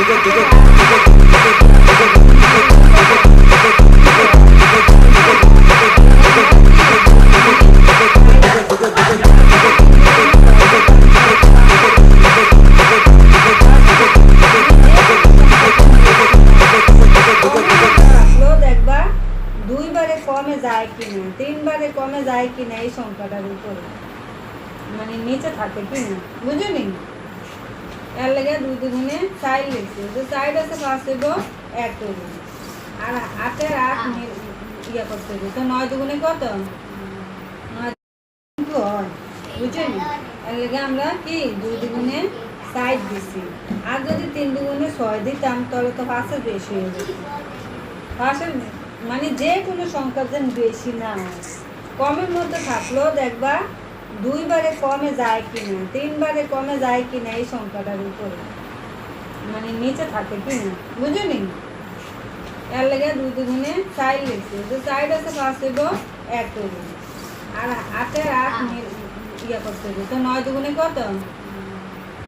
দুইবারে কমে যায় কিনা, তিনবারে কমে যায় কিনা এই সংখ্যাটার উপরে, মানে নিচে থাকে কিনা, বুঝলি? এর লেগে 2 দুগুণে 4 লিখছি, তো 4 আছে 5 হইব 1 হইব, আর 8 এর 8 ইয়া করতে হবে, তো 9 দুগুণে কত? 9 হয়, বুঝলি? এর লেগে আমরা কি 2 দুগুণে 4 দিছি, আর যদি 3 দুগুণে 6 দিতাম তাহলে তো 5 এর বেশি হয়ে যেত। 5 এর মানে যে কোনো সংখ্যা যেন বেশি না হয়, কমের মধ্যে থাকলেও দেখবা দুইবারে কমে যায় কিনা, তিনবারে কমে যায় কিনা এই সংখ্যাটার উপরে, মানে নিচে থাকে কিনা, বুঝলি? এর লেগে 2 দুগুণে 4 লিখছি, তো 4 আছে 5 হইব 1 হইব, আর 8 এর 8 ইয়া করতে হবে, তো 9 দুগুণে কত?